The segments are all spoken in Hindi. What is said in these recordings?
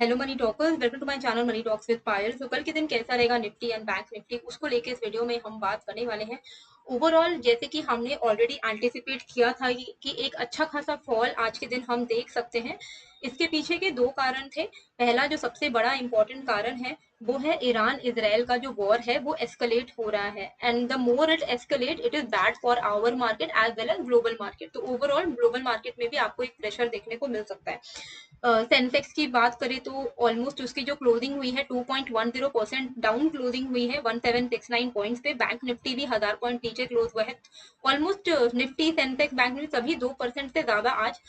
Hello money talkers, welcome to my channel money talks with Payal. तो कल के दिन कैसा रहेगा निफ्टी एंड बैंक निफ्टी, उसको लेके इस वीडियो में हम बात करने वाले हैं। ओवरऑल जैसे कि हमने ऑलरेडी एंटिसिपेट किया था कि एक अच्छा खासा फॉल आज के दिन हम देख सकते हैं। इसके पीछे के दो कारण थे। पहला जो सबसे बड़ा इंपॉर्टेंट कारण है वो है ईरान इजराइल का जो वॉर है वो एस्केलेट हो रहा है, and the more it escalate it is bad for our market as well as global market. तो ओवरऑल ग्लोबल मार्केट में भी आपको एक प्रेशर देखने को मिल सकता है। सेंसेक्स की बात करें तो ऑलमोस्ट उसकी जो क्लोजिंग हुई है 2.10% डाउन क्लोजिंग हुई है 1769 पॉइंट्स पे। बैंक निफ्टी भी 1000 पॉइंट नीचे क्लोज हुआ है। Almost Nifty Sensex bank Nifty सभी 2% से ज्यादा आज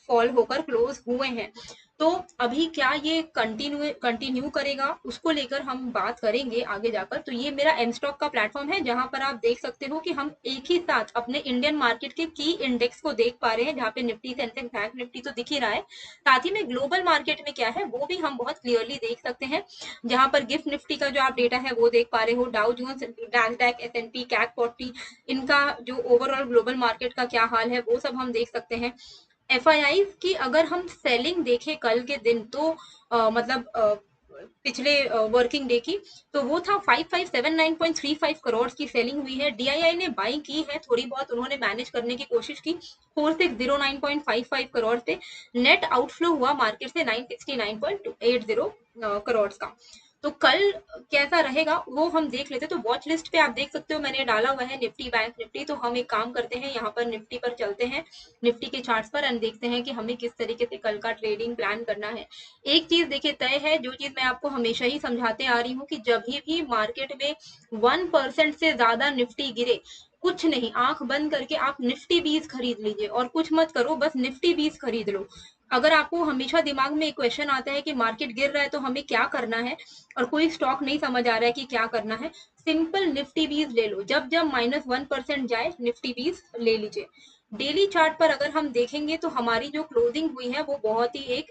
फॉल होकर क्लोज हुए हैं। तो अभी क्या ये कंटिन्यू करेगा उसको लेकर हम बात करेंगे आगे जाकर। तो ये मेरा एम स्टॉक का प्लेटफॉर्म है जहां पर आप देख सकते हो कि हम एक ही साथ अपने इंडियन मार्केट के की इंडेक्स को देख पा रहे हैं, जहाँ पे निफ्टी सेंसेक्स बैंक निफ्टी तो दिख ही रहा है, साथ ही में ग्लोबल मार्केट में क्या है वो भी हम बहुत क्लियरली देख सकते हैं। जहां पर गिफ्ट निफ्टी का जो आप डेटा है वो देख पा रहे हो, डाउ जोन्स, नैस्डैक, एसएनपी, कैक 40, इनका जो ओवरऑल ग्लोबल मार्केट का क्या हाल है वो सब हम देख सकते हैं। एफआईआई की अगर हम सेलिंग देखें कल के दिन तो मतलब पिछले वर्किंग डे की, तो वो था 5579.35 करोड़ की सेलिंग हुई है। डीआईआई ने बाई की है थोड़ी बहुत, उन्होंने मैनेज करने की कोशिश की 4609.55 करोड़ से। नेट आउटफ्लो हुआ मार्केट से 969.80 करोड़ का। तो कल कैसा रहेगा वो हम देख लेते। तो वॉच लिस्ट पे आप देख सकते हो मैंने डाला हुआ है निफ्टी बैंक निफ्टी। तो हम एक काम करते हैं, यहाँ पर निफ्टी पर चलते हैं, निफ्टी के चार्ट्स पर, एंड देखते हैं कि हमें किस तरीके से कल का ट्रेडिंग प्लान करना है। एक चीज देखिए तय है, जो चीज मैं आपको हमेशा ही समझाते आ रही हूँ कि जब भी मार्केट में 1% से ज्यादा निफ्टी गिरे, कुछ नहीं, आंख बंद करके आप निफ्टी 20 खरीद लीजिए और कुछ मत करो, बस निफ्टी 20 खरीद लो। अगर आपको हमेशा दिमाग में एक क्वेश्चन आता है कि मार्केट गिर रहा है तो हमें क्या करना है, और कोई स्टॉक नहीं समझ आ रहा है कि क्या करना है, सिंपल निफ्टी 20 ले लो। जब जब -1% जाए निफ्टी 20 ले लीजिए। डेली चार्ट पर अगर हम देखेंगे तो हमारी जो क्लोजिंग हुई है वो बहुत ही एक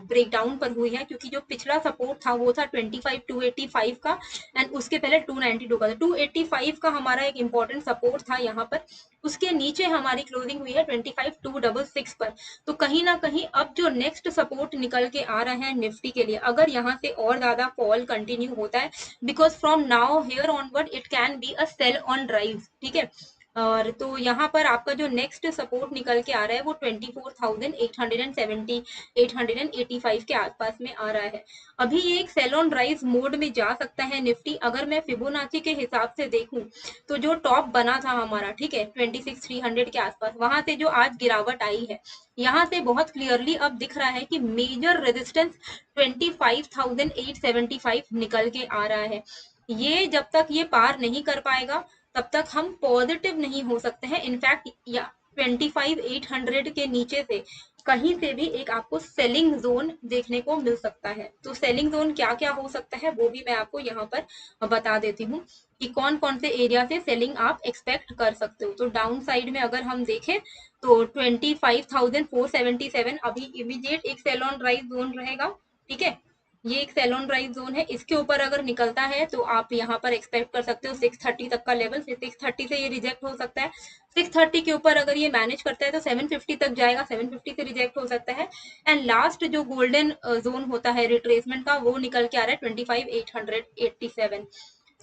ब्रेकडाउन पर हुई है, क्योंकि जो पिछला सपोर्ट था वो था 25285 का, एंड उसके पहले 292 का था। 285 का हमारा एक इंपॉर्टेंट सपोर्ट था यहाँ पर, उसके नीचे हमारी क्लोजिंग हुई है 25266 पर। तो कहीं ना कहीं अब जो नेक्स्ट सपोर्ट निकल के आ रहा है निफ्टी के लिए, अगर यहाँ से और ज्यादा फॉल कंटिन्यू होता है, because from now here onward it can be a sell on rise, ठीक है। और तो यहाँ पर आपका जो नेक्स्ट सपोर्ट निकल के आ रहा है वो 24,870 885 के आसपास में आ रहा है। अभी ये एक सेल ऑन राइज मोड में जा सकता है निफ्टी। अगर मैं फिबोनाची के हिसाब से देखूं तो जो टॉप बना था हमारा, ठीक है, 26,300 के आसपास, वहां से जो आज गिरावट आई है, यहाँ से बहुत क्लियरली अब दिख रहा है कि मेजर रेजिस्टेंस 25,875 निकल के आ रहा है। ये जब तक ये पार नहीं कर पाएगा तब तक हम पॉजिटिव नहीं हो सकते हैं। इनफैक्ट या 25,800 के नीचे से कहीं से भी एक आपको सेलिंग जोन देखने को मिल सकता है। तो सेलिंग जोन क्या क्या हो सकता है वो भी मैं आपको यहाँ पर बता देती हूँ कि कौन कौन से एरिया से सेलिंग आप एक्सपेक्ट कर सकते हो। तो डाउन साइड में अगर हम देखें तो 25,477 अभी इमीडिएट एक सेल ऑन राइज जोन रहेगा, ठीक है। ये एक सेल ऑन राइज जोन है, इसके ऊपर अगर निकलता है तो आप यहाँ पर एक्सपेक्ट कर सकते हो 630 तक का लेवल। 630 से ये रिजेक्ट हो सकता है। 630 के ऊपर अगर ये मैनेज करता है तो 750 तक जाएगा, 750 से रिजेक्ट हो सकता है। एंड लास्ट जो गोल्डन जोन होता है रिट्रेसमेंट का वो निकल के आ रहा है 25,887।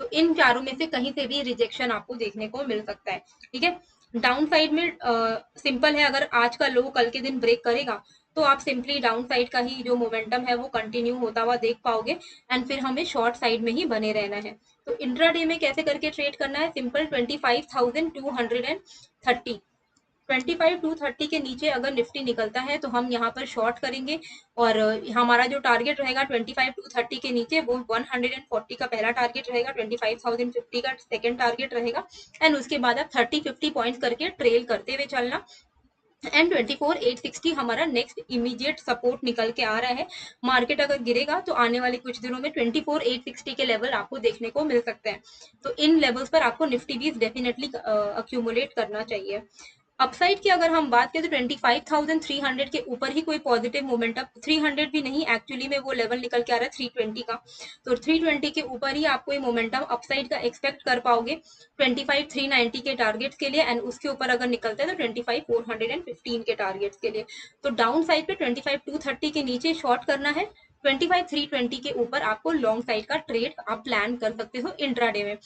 तो इन चारों में से कहीं से भी रिजेक्शन आपको देखने को मिल सकता है, ठीक है। डाउन साइड में सिंपल है, अगर आज का लो कल के दिन ब्रेक करेगा तो आप सिंपली डाउन साइड का ही जो मोमेंटम है वो कंटिन्यू होता हुआ देख पाओगे, एंड फिर हमें शॉर्ट साइड में ही बने रहना है। तो इंट्राडे में कैसे करके ट्रेड करना है, सिंपल 25,230, 25,230 के नीचे अगर निफ्टी निकलता है तो हम यहाँ पर शॉर्ट करेंगे। और हमारा जो टारगेट रहेगा 25,230 के नीचे वो 140 का पहला टारगेट रहेगा, 25,050 का सेकंड टारगेट रहेगा, एंड उसके बाद आप 30-50 पॉइंट्स करके ट्रेल करते हुए चलना। एंड 24,860 हमारा नेक्स्ट इमीडिएट सपोर्ट निकल के आ रहा है। मार्केट अगर गिरेगा तो आने वाले कुछ दिनों में 24,860 के लेवल आपको देखने को मिल सकते हैं। तो इन लेवल्स पर आपको निफ्टी 20 डेफिनेटली अक्यूमुलेट करना चाहिए। अपसाइड की अगर हम बात करें तो 25,300 के ऊपर ही कोई पॉजिटिव मोमेंटम, 300 भी नहीं एक्चुअली में, वो लेवल निकल के आ रहा है 320 का। तो 320 के ऊपर ही आप कोई मोमेंटम अपसाइड का एक्सपेक्ट कर पाओगे 25,390 के टारगेट्स के लिए, एंड उसके ऊपर अगर निकलता है तो 25,415 के टारगेट्स के लिए। तो डाउन साइड पे 25,230 के नीचे शॉर्ट करना है, 25,320 के ऊपर आपको लॉन्ग साइड का ट्रेड आप प्लान कर सकते हो इंट्राडे में।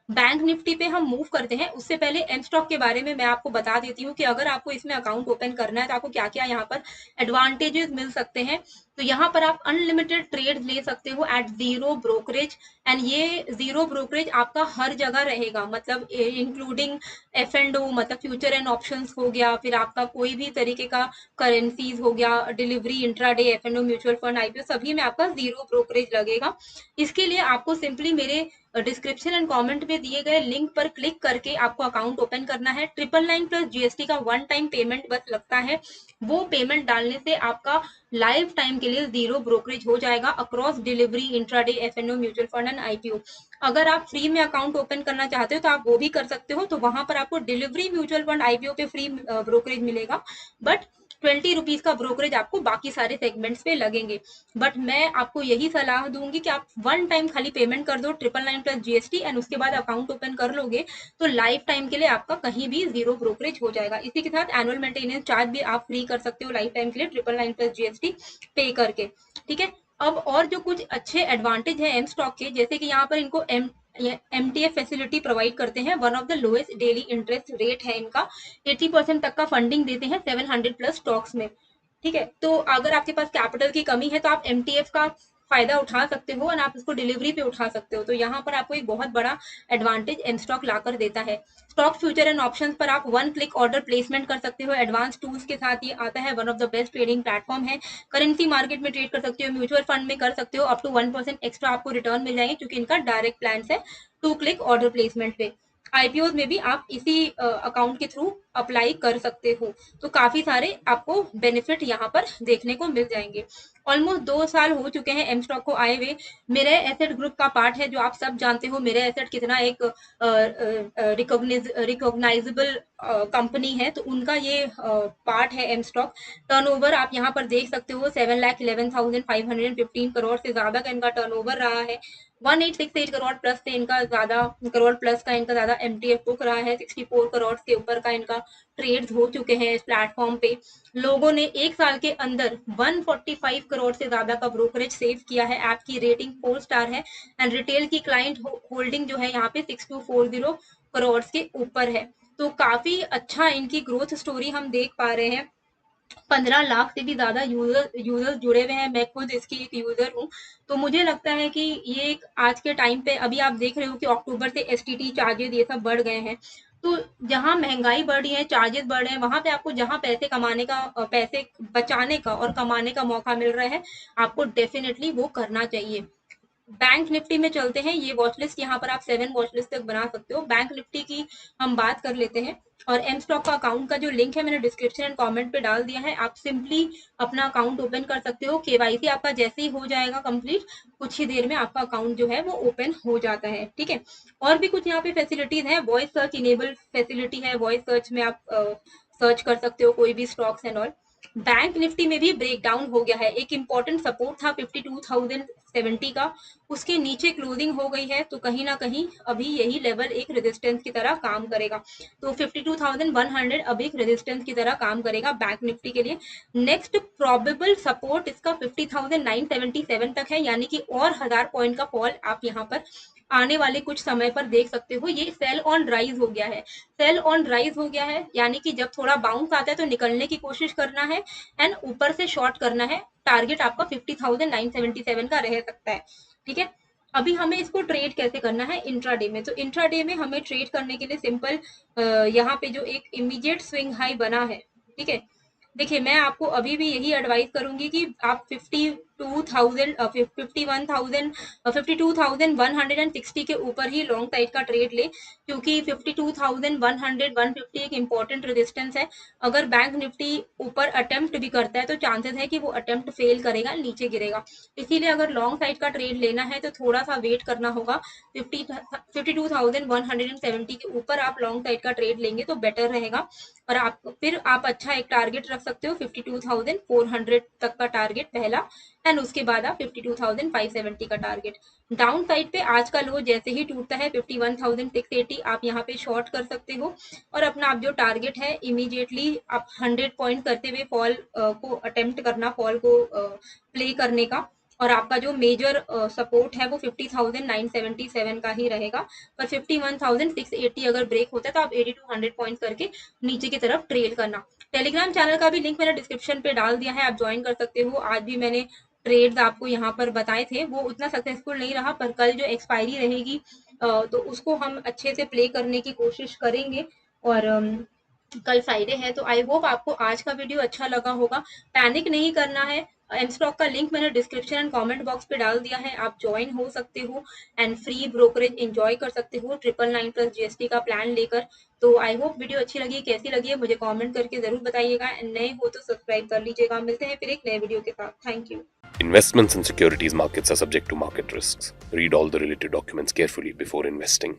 बैंक निफ्टी पे हम मूव करते हैं, उससे पहले एम स्टॉक के बारे में मैं आपको बता देती हूँ कि अगर आपको इसमें अकाउंट ओपन करना है तो आपको क्या क्या यहाँ पर एडवांटेजेस मिल सकते हैं। तो यहाँ पर आप अनलिमिटेड ट्रेड ले सकते हो एट जीरो ब्रोकरेज, एंड ये जीरो ब्रोकरेज आपका हर जगह रहेगा, मतलब इंक्लूडिंग एफ एंड ओ, मतलब फ्यूचर एंड ऑप्शंस हो गया, फिर आपका कोई भी तरीके का करेंसीज हो गया, delivery, intraday, F and O, mutual fund, IPO, सभी में आपका जीरो ब्रोकरेज लगेगा। इसके लिए आपको सिंपली मेरे डिस्क्रिप्शन एंड कमेंट में दिए गए लिंक पर क्लिक करके आपको अकाउंट ओपन करना है। 999 प्लस जीएसटी का वन टाइम पेमेंट बस लगता है, वो पेमेंट डालने से आपका लाइफ टाइम के लिए जीरो ब्रोकरेज हो जाएगा across delivery, intraday, FNO, mutual fund and IPO. अगर आप फ्री में अकाउंट ओपन करना चाहते हो तो आप वो भी कर सकते हो, तो वहां पर आपको डिलीवरी, म्यूचुअल फंड, आईपीओ पे फ्री ब्रोकरेज मिलेगा, बट 20 रुपीज का ब्रोकरेज आपको बाकी सारे सेगमेंट्स पे लगेंगे। बट मैं आपको यही सलाह दूंगी कि आप वन टाइम खाली पेमेंट कर दो 999 प्लस जीएसटी, एंड उसके बाद अकाउंट ओपन कर लोगे तो लाइफ टाइम के लिए आपका कहीं भी जीरो ब्रोकरेज हो जाएगा। इसी के साथ एनुअल मेंटेनेंस चार्ज भी आप फ्री कर सकते हो लाइफ टाइम के लिए 999 प्लस जीएसटी पे करके। ठीक है, अब और जो कुछ अच्छे एडवांटेज है एम स्टॉक के, जैसे कि यहाँ पर इनको एमटीएफ फैसिलिटी प्रोवाइड करते हैं, one of the lowest daily interest rate है इनका, 80% तक का फंडिंग देते हैं 700 प्लस स्टॉक्स में। ठीक है, तो अगर आपके पास कैपिटल की कमी है तो आप एमटीएफ का फायदा उठा सकते हो और आप इसको डिलीवरी पे उठा सकते हो, तो यहाँ पर आपको एक बहुत बड़ा एडवांटेज एम स्टॉक लाकर देता है। स्टॉक फ्यूचर एंड ऑप्शंस पर आप वन क्लिक ऑर्डर प्लेसमेंट कर सकते हो, एडवांस टूल्स के साथ ये आता है, one of the best trading platform है। करेंसी मार्केट में ट्रेड कर सकते हो, म्यूचुअल फंड में कर सकते हो, अप टू 1% एक्स्ट्रा आपको रिटर्न मिल जाएंगे क्योंकि इनका डायरेक्ट प्लान है टू क्लिक ऑर्डर प्लेसमेंट पे। आईपीओ में भी आप इसी अकाउंट के थ्रू अप्लाई कर सकते हो, तो काफी सारे आपको बेनिफिट यहाँ पर देखने को मिल जाएंगे। ऑलमोस्ट 2 साल हो चुके हैं एम स्टॉक को आए हुए। मेरे एसेट ग्रुप का पार्ट है, जो आप सब जानते हो मेरे एसेट कितना एक रिकॉग्नाइजेबल कंपनी है, तो उनका ये पार्ट है एम स्टॉक। टर्नओवर आप यहाँ पर देख सकते हो 7,11,515 करोड़ से ज्यादा का इनका टर्नओवर रहा है। 1868 करोड़ प्लस से इनका ज्यादा, करोड़ प्लस का इनका ज्यादा एमटीएफ बुक रहा है। 64 करोड़ के ऊपर का इनका ट्रेड्स हो चुके हैं इस प्लेटफॉर्म पे। लोगों ने एक साल के अंदर 145 करोड़ से ज्यादा का ब्रोकरेज सेव किया है। ऐप की रेटिंग 4 स्टार है, एंड रिटेल की क्लाइंट होल्डिंग जो है यहाँ पे 6240 करोड़ के ऊपर है। तो काफी अच्छा इनकी ग्रोथ स्टोरी हम देख पा रहे हैं। 15 लाख से भी ज्यादा यूजर्स जुड़े हुए हैं, मैं खुद इसकी एक यूजर हूँ। तो मुझे लगता है कि ये एक आज के टाइम पे, अभी आप देख रहे हो कि अक्टूबर से एसटीटी चार्जेस ये सब बढ़ गए हैं, तो जहां महंगाई बढ़ी है, चार्जेस बढ़ रहे हैं, वहां पे आपको जहां पैसे कमाने का, पैसे बचाने का और कमाने का मौका मिल रहा है, आपको डेफिनेटली वो करना चाहिए। बैंक निफ्टी में चलते हैं, ये वॉच लिस्ट यहाँ पर आप 7 वॉच लिस्ट तक बना सकते हो। बैंक निफ्टी की हम बात कर लेते हैं, और एम स्टॉक का अकाउंट का जो लिंक है मैंने डिस्क्रिप्शन एंड कमेंट पे डाल दिया है, आप सिंपली अपना अकाउंट ओपन कर सकते हो। केवाईसी आपका जैसे ही हो जाएगा कंप्लीट, कुछ ही देर में आपका अकाउंट जो है वो ओपन हो जाता है। ठीक है, और भी कुछ यहाँ पे फैसिलिटीज है, वॉइस सर्च इनेबल फैसिलिटी है, वॉइस सर्च में आप सर्च कर सकते हो कोई भी stocks and all. Bank Nifty में भी ब्रेक डाउन हो गया है, एक इंपॉर्टेंट सपोर्ट था 52,070 का, उसके नीचे क्लोजिंग हो गई है, तो कहीं ना कहीं अभी यही लेवल एक रेजिस्टेंस की तरह काम करेगा। तो 52,100 अब एक रेजिस्टेंस की तरह काम करेगा बैंक निफ्टी के लिए। नेक्स्ट प्रोबेबल सपोर्ट इसका 50,977 तक है, यानी कि और 1000 पॉइंट का फॉल आप यहाँ पर आने वाले कुछ समय पर देख सकते हो। ये सेल ऑन राइज हो गया है, सेल ऑन राइज हो गया है, यानी कि जब थोड़ा बाउंस आता है तो निकलने की कोशिश करना है, एंड ऊपर से शॉर्ट करना है। टारगेट आपका 50,977 का रह सकता है। ठीक है, अभी हमें इसको ट्रेड कैसे करना है इंट्राडे में, तो इंट्राडे में हमें ट्रेड करने के लिए सिंपल यहाँ पे जो एक इमीडिएट स्विंग हाई बना है, ठीक है, देखिए मैं आपको अभी भी यही एडवाइस करूंगी कि आप 52,160 के ऊपर ही लॉन्ग साइड का ट्रेड ले, क्योंकि 52,100 एक इंपॉर्टेंट रेजिस्टेंस है। अगर बैंक निफ्टी ऊपर अटेम्प्ट भी करता है तो चांसेस है कि वो अटेम्प्ट फेल करेगा, नीचे गिरेगा। इसीलिए अगर लॉन्ग साइड का ट्रेड लेना है तो थोड़ा सा वेट करना होगा। 52,170 के ऊपर आप लॉन्ग साइड का ट्रेड लेंगे तो बेटर रहेगा, और आप फिर आप अच्छा एक टारगेट रख सकते हो 52,400 तक का टारगेट पहला, एंड उसके बाद आप 52,570 का टारगेट। डाउन साइड पे आज का लो जैसे ही टूटता है 51,680 आप यहाँ पे शॉर्ट कर सकते हो, और अपना आप जो टारगेट है इमीडिएटली आप 100 पॉइंट करते हुए फॉल को अटेम्प्ट करना, फॉल को प्ले करने का। और आपका जो मेजर सपोर्ट है वो 50,977 का ही रहेगा, पर 51,680 अगर ब्रेक होता है तो आप 80 to 100 पॉइंट करके नीचे की तरफ ट्रेल करना। टेलीग्राम चैनल का भी लिंक मैंने डिस्क्रिप्शन पे डाल दिया है, आप ज्वाइन कर सकते हो। आज भी मैंने ट्रेड्स आपको यहाँ पर बताए थे, वो उतना सक्सेसफुल नहीं रहा, पर कल जो एक्सपायरी रहेगी तो उसको हम अच्छे से प्ले करने की कोशिश करेंगे। और कल फ्राइडे है, तो आई होप आपको आज का वीडियो अच्छा लगा होगा। पैनिक नहीं करना है। एम स्टॉक का लिंक मैंने डिस्क्रिप्शन एंड कमेंट बॉक्स पे डाल दिया है, आप ज्वाइन हो सकते हो एंड फ्री ब्रोकरेज एंजॉय कर सकते हो 999 प्लस जीएसटी का प्लान लेकर। तो आई होप वीडियो अच्छी लगी, कैसी लगी है मुझे कमेंट करके जरूर बताइएगा, एंड नए हो तो सब्सक्राइब कर लीजिएगा। मिलते हैं फिर एक नए वीडियो के साथ। Thank you. Investments in securities markets are subject to market risks. Read all the related documents carefully before investing.